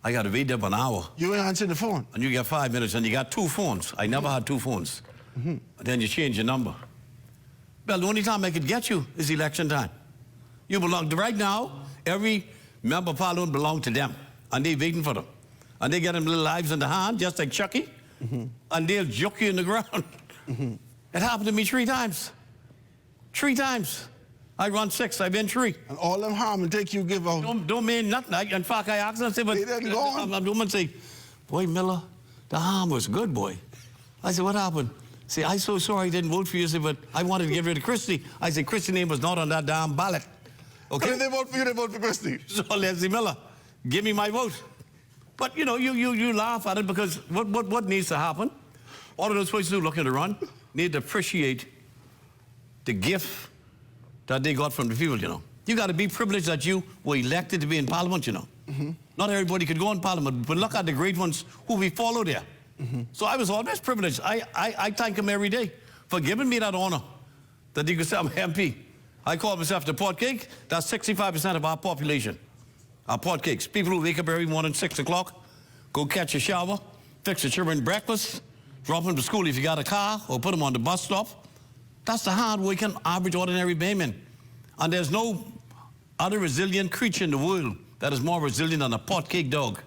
Speaker 2: I got to wait there for an hour.
Speaker 1: You ain't answering the phone.
Speaker 2: And you get 5 minutes, and you got 2 phones. I never had 2 phones. And then you change your number. Well, the only time I could get you is election time. You belong to, right now, every member of parliament belongs to them, and they waiting for them. And they get them little lives in the hand, just like Chucky, and they'll juke you in the ground. It happened to me 3 times. 3 times. I run 6, I've been 3.
Speaker 1: And all them harm and take you give out.
Speaker 2: Don't mean nothing. In fact, I asked them, I said, but
Speaker 1: They didn't go on.
Speaker 2: I'm doing say, boy, Miller, the harm was good, boy. I said, what happened? See, I'm so sorry I didn't vote for you, but I wanted to get rid of Christie. I said, Christie's name was not on that damn ballot. Okay?
Speaker 1: But if they vote for you, they vote for Christie.
Speaker 2: So, Leslie Miller, give me my vote. But, you know, you laugh at it because what needs to happen? All of those places who are looking to run need to appreciate the gift that they got from the people, you know. You got to be privileged that you were elected to be in Parliament, you know. Not everybody could go in Parliament, but look at the great ones who we follow there. So I was always privileged. I thank him every day for giving me that honor that he could say I'm MP. I call myself the pot cake. That's 65% of our population. Our pot cakes. People who wake up every morning 6 o'clock, go catch a shower, fix the children breakfast, drop them to school if you got a car, or put them on the bus stop. That's the hard-working, average, ordinary bayman. And there's no other resilient creature in the world that is more resilient than a pot cake dog.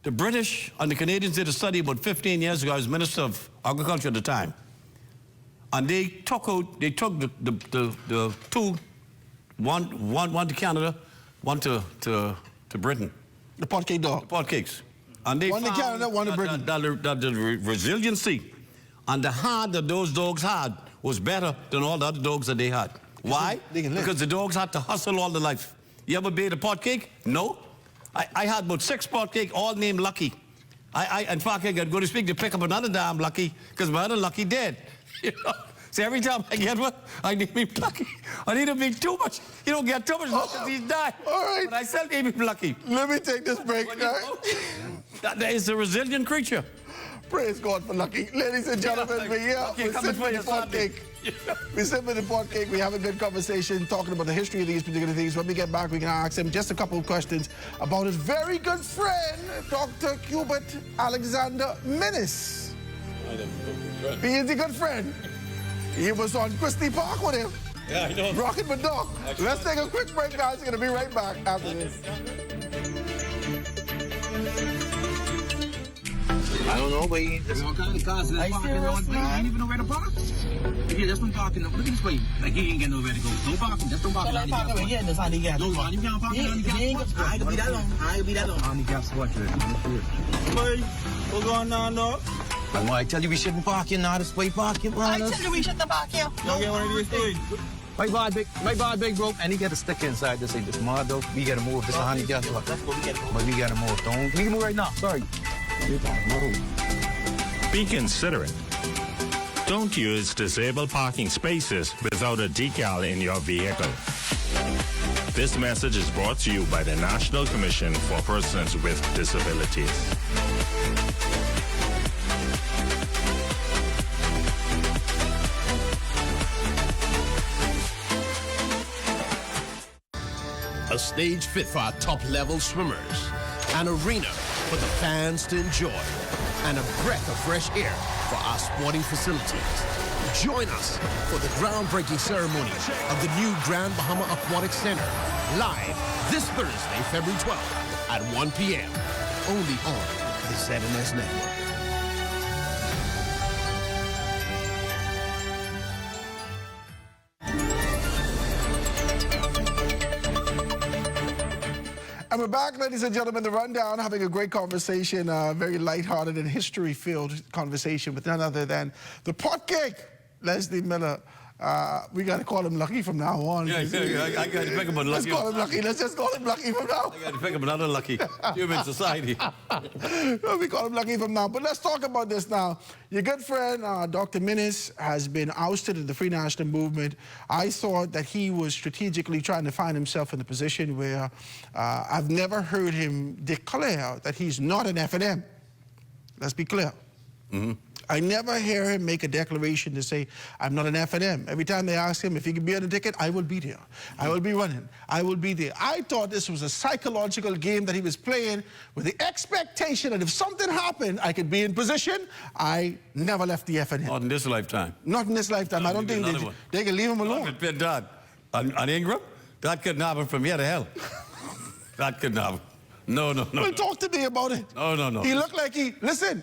Speaker 2: The British and the Canadians did a study about 15 years ago. I was Minister of Agriculture at the time. And they took the two, one to Canada, one to Britain.
Speaker 1: The pot cake dog.
Speaker 2: The pot cakes. And they
Speaker 1: one to
Speaker 2: found
Speaker 1: Canada, one to Britain.
Speaker 2: That the resiliency and the heart that those dogs had was better than all the other dogs that they had. Why? Because the dogs had to hustle all their life. You ever bathe a pot cake? No. I had about 6 pot cake, all named Lucky. In fact, I got to go to speak to pick up another damn Lucky because my other Lucky dead. You know? So every time I get one, I need me Lucky. I need to be too much. You don't get too much because he's died.
Speaker 1: All right.
Speaker 2: But I still need me Lucky.
Speaker 1: Let me take this break.
Speaker 2: That is a resilient creature.
Speaker 1: Praise God for Lucky. Ladies and gentlemen, we're here. We're sitting with the pot cake. We sit with the pot cake. We have a good conversation talking about the history of these particular things. When we get back, we can ask him just a couple of questions about his very good friend, Dr. Hubert Alexander Minnis. He is a good friend. He was on Christie Park with him.
Speaker 2: Yeah, I know.
Speaker 1: Rocking with Doc. Let's take a quick break, guys. We're going to be right back after this.
Speaker 15: I don't know, but there's all kinds of cars in the parking lot. You ain't even know where to park. Yeah, that's no parking. Look at this way. Like, you ain't get nowhere to go. No parking. That's no parking. No parking. Yeah, that's handicap. No, you can't park in handicap spot. I ain't gonna be that long. I ain't gonna be that long. Handicap spot, boy, what's going on, dog? I tell you we shouldn't park here now. This way parking, man. I tell you we shouldn't park here. No, get one of these things. My bad, big bro. And he got a sticker inside this thing. This mod, though. We gotta move. This is a handicap spot. Let's go. We gotta move. But we gotta move. Don't. We can move right now. Sorry.
Speaker 16: Be considerate. Don't use disabled parking spaces without a decal in your vehicle. This message is brought to you by the National Commission for Persons with Disabilities.
Speaker 17: A stage fit for our top-level swimmers, an arena for the fans to enjoy, and a breath of fresh air for our sporting facilities. Join us for the groundbreaking ceremony of the new Grand Bahama Aquatic Center, live this Thursday, February 12th at 1 p.m. only on the 7S Network.
Speaker 1: And we're back, ladies and gentlemen, the rundown, having a great conversation, very lighthearted and history-filled conversation with none other than the pot cake, Leslie Miller. We got to call him Lucky from now on.
Speaker 2: Yeah, I got to pick him on Lucky.
Speaker 1: Let's call him Lucky. Let's just call him Lucky from now.
Speaker 2: I got to pick him another Lucky. Human society.
Speaker 1: We call him Lucky from now. But let's talk about this now. Your good friend, Dr. Minnis, has been ousted in the Free National Movement. I thought that he was strategically trying to find himself in a position where I've never heard him declare that he's not an F&M. Let's be clear. I never hear him make a declaration to say, I'm not an F&M. Every time they ask him if he can be on the ticket, I will be there. I will be running. I will be there. I thought this was a psychological game that he was playing with the expectation that if something happened, I could be in position. I never left the F&M.
Speaker 2: Not in this lifetime.
Speaker 1: Not in this lifetime. I don't think they can leave him alone.
Speaker 2: On Ingram, that couldn't happen from here to hell. That couldn't happen. No.
Speaker 1: Well, talk to me about it.
Speaker 2: No.
Speaker 1: He looked like listen,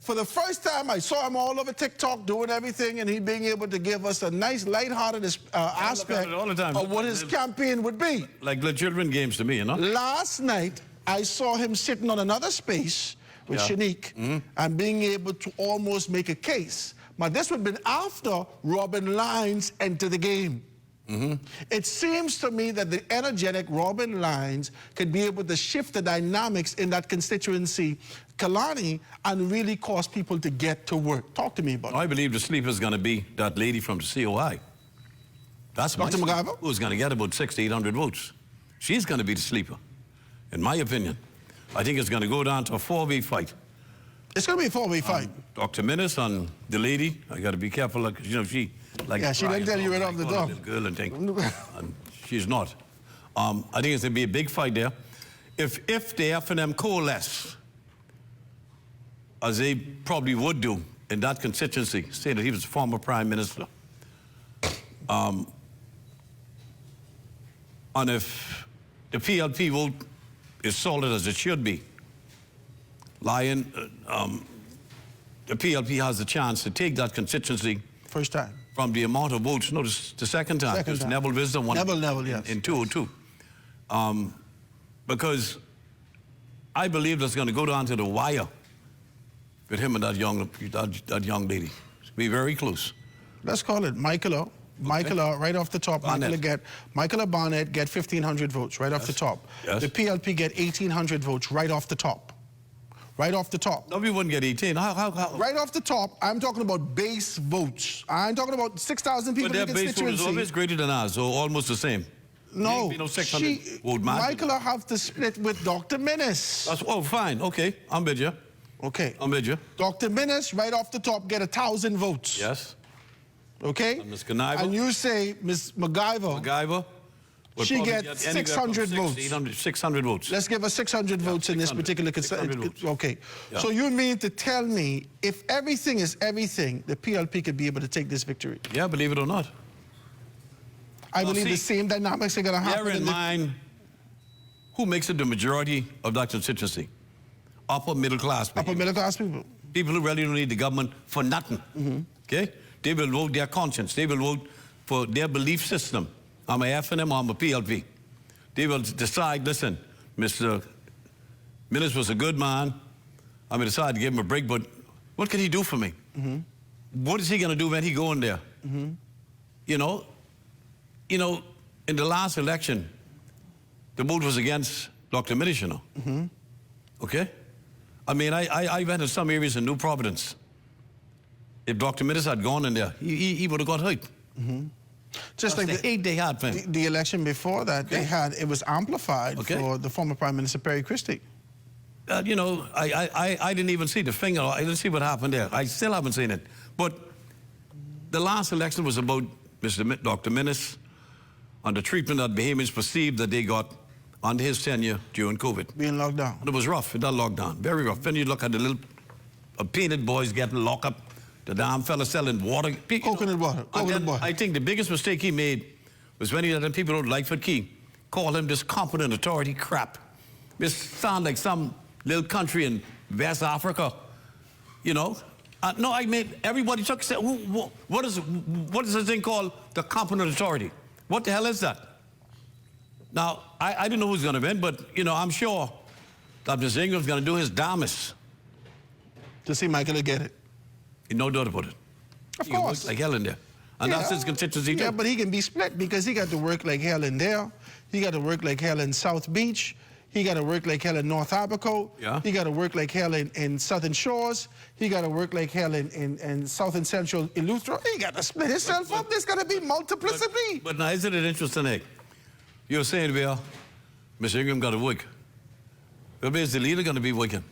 Speaker 1: for the first time, I saw him all over TikTok doing everything, and he being able to give us a nice, lighthearted aspect
Speaker 2: all the time.
Speaker 1: of what his campaign would be.
Speaker 2: Like the children games to me, you know?
Speaker 1: Last night, I saw him sitting on another space with Shanique and being able to almost make a case. But this would have been after Robin Lyons entered the game. It seems to me that the energetic Robin Lyons could be able to shift the dynamics in that constituency, Kalani, and really cause people to get to work. Talk to me about it.
Speaker 2: I believe the sleeper is going to be that lady from the COI. That's
Speaker 1: Dr. MacGyver?
Speaker 2: Who's going to get about 600-800 votes. She's going to be the sleeper, in my opinion. I think it's going to go down to a 4-way fight.
Speaker 1: It's going to be a 4-way fight.
Speaker 2: Dr. Minnis and the lady, I got to be careful, like, you know, she... Like
Speaker 1: yeah, she didn't tell you right off the door.
Speaker 2: Little girl and thing. And she's not. I think it's going to be a big fight there. If the F&M coalesce, as they probably would do in that constituency, say that he was a former prime minister, and if the PLP vote is solid as it should be, the PLP has a chance to take that constituency
Speaker 1: first time
Speaker 2: from the amount of votes. No, the second time.
Speaker 1: Second time.
Speaker 2: Neville Wisdom won
Speaker 1: Neville, yes.
Speaker 2: in 202. Because I believe that's going to go down to the wire with him and that young lady. It'll be very close.
Speaker 1: Let's call it Michaela. Michaela, right off the top, Michaela Barnett get 1,500 votes right off the top.
Speaker 2: Yes.
Speaker 1: The PLP get 1,800 votes right off the top. Right off the top.
Speaker 2: No, we wouldn't get 18. How?
Speaker 1: Right off the top, I'm talking about base votes. I'm talking about 6,000 people in the constituency.
Speaker 2: But their base vote is always greater than ours, so almost the same.
Speaker 1: No,
Speaker 2: you know, 600 vote margin.
Speaker 1: Michaela have to split with Dr. Minnis.
Speaker 2: Oh, fine. Okay, I'm with you.
Speaker 1: Okay.
Speaker 2: I'm with you.
Speaker 1: Dr. Minnis, right off the top, get 1,000 votes.
Speaker 2: Yes.
Speaker 1: Okay?
Speaker 2: And Ms. Kaniva.
Speaker 1: And you say Ms. MacGyver. She gets 600 votes.
Speaker 2: 600 votes.
Speaker 1: Let's give her 600 votes in this particular... Okay.
Speaker 2: Yeah.
Speaker 1: So you mean to tell me, if everything is everything, the PLP could be able to take this victory?
Speaker 2: Yeah, believe it or not.
Speaker 1: I believe the same dynamics are going to happen.
Speaker 2: Bear in mind, who makes it the majority of that constituency? Upper middle class people.
Speaker 1: Upper middle class people.
Speaker 2: People who really don't need the government for nothing. Okay? They will vote their conscience. They will vote for their belief system. I'm a F&M, I'm a PLP. They will decide, listen, Mr. Minnis was a good man. I'm going to decide to give him a break, but what can he do for me? What is he going to do when he go in there? You know, in the last election, the vote was against Dr. Minnis, you know. Okay? I mean, I went in some areas in New Providence. If Dr. Minnis had gone in there, he would have got hurt.
Speaker 1: Just like the election before that, it was amplified for the former Prime Minister Perry Christie.
Speaker 2: You know, I didn't even see the finger. I didn't see what happened there. I still haven't seen it. But the last election was about Dr. Minnis and the treatment that Bahamians perceived that they got under his tenure during COVID.
Speaker 1: Being locked down.
Speaker 2: And it was rough, that lockdown, very rough. Then you look at the little painted boys getting locked up, the damn fella selling water.
Speaker 1: Coconut water.
Speaker 2: I think the biggest mistake he made was when he let them people out Lightfoot Key call him this competent authority crap. This sound like some little country in West Africa, you know. No, I mean, everybody said, what is this thing called the competent authority? What the hell is that? Now, I don't know who's going to win, but, you know, I'm sure that Mr. Ingram's going to do his damnest
Speaker 1: to see Michael get it.
Speaker 2: No doubt about it.
Speaker 1: Of course.
Speaker 2: Like hell in there. And that's his constituency too.
Speaker 1: Yeah, but he can be split because he got to work like hell in there. He got to work like hell in South Beach. He got to work like hell in North Abaco.
Speaker 2: Yeah.
Speaker 1: He got to work like hell in Southern Shores. He got to work like hell in South and Central Eleuthera. He got to split himself up. There's going to be multiplicity.
Speaker 2: But now, isn't it interesting, Nick? You're saying, well, Mr. Ingram got to work. Where is the leader going to be working?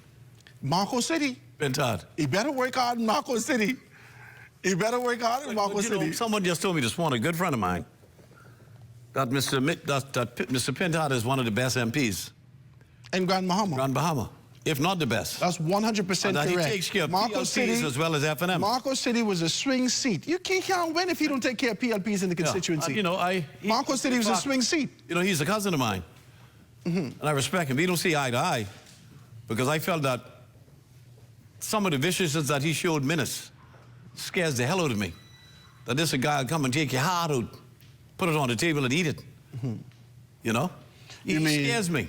Speaker 1: Marco City.
Speaker 2: Bentard.
Speaker 1: He better work hard in Marco City. He better work hard in Marco City.
Speaker 2: Know, someone just told me this morning, a good friend of mine, that Mr. Pintard is one of the best MPs.
Speaker 1: In Grand Bahama.
Speaker 2: Grand Bahama, if not the best.
Speaker 1: That's 100%
Speaker 2: and that
Speaker 1: correct.
Speaker 2: He takes care of
Speaker 1: Marco
Speaker 2: PLPs
Speaker 1: City,
Speaker 2: as well as F&M.
Speaker 1: Marco City was a swing seat. You can't win if you don't take care of PLPs in the constituency.
Speaker 2: You know,
Speaker 1: Marco City was a swing seat.
Speaker 2: You know, he's a cousin of mine. And I respect him. We don't see eye to eye because I felt that some of the viciousness that he showed Minnis scares the hell out of me. That this a guy will come and take your heart out, put it on the table and eat it. You know? He scares me.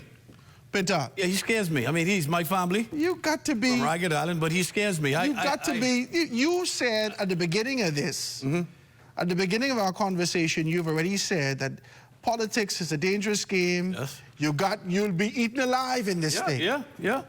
Speaker 1: Pinta.
Speaker 2: Yeah, he scares me. I mean, he's my family.
Speaker 1: You got to be...
Speaker 2: From Ragged Island, but he scares me.
Speaker 1: You said at the beginning of this, at the beginning of our conversation, you've already said that politics is a dangerous game.
Speaker 2: Yes.
Speaker 1: You'll be eaten alive in this thing.
Speaker 2: Yeah.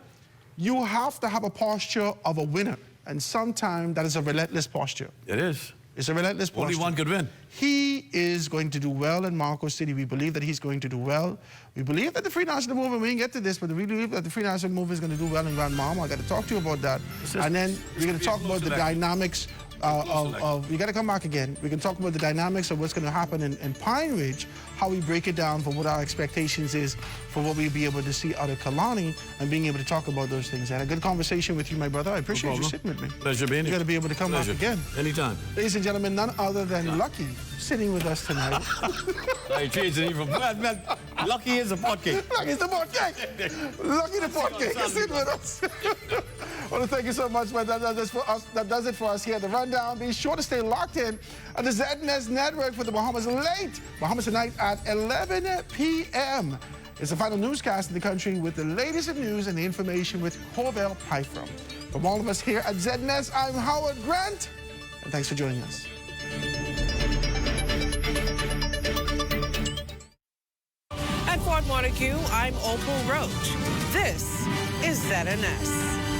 Speaker 1: You have to have a posture of a winner. And sometimes that is a relentless posture.
Speaker 2: It is.
Speaker 1: It's a relentless posture.
Speaker 2: Only one could win.
Speaker 1: He is going to do well in Marcos City. We believe that he's going to do well. We believe that the Free National Movement, we didn't get to this, but we believe that the Free National Movement is going to do well in Grand Mama. I got to talk to you about that. And then we're going to talk about the dynamics you got to come back again. We can talk about the dynamics of what's going to happen in Pine Ridge, how we break it down for what our expectations is for what we'll be able to see out of Kalani and being able to talk about those things. I had a good conversation with you, my brother. I appreciate you sitting with me.
Speaker 2: Pleasure being here.
Speaker 1: You got to be able to come back again.
Speaker 2: Anytime.
Speaker 1: Ladies and gentlemen, none other than Lucky sitting with us tonight.
Speaker 2: I changed it even. Man, Lucky is a pot cake.
Speaker 1: Lucky's the pot cake. Lucky the pot cake is sitting with us. I want to thank you so much, man. That does it for us here at The Rundown. Be sure to stay locked in at the ZNS Network for the Bahamas Late. Bahamas Tonight at 11 p.m. It's the final newscast in the country with the latest in news and the information with Corvell Pythram. From all of us here at ZNS, I'm Howard Grant, and thanks for joining us.
Speaker 18: At Fort Montague, I'm Opal Roach. This is ZNS.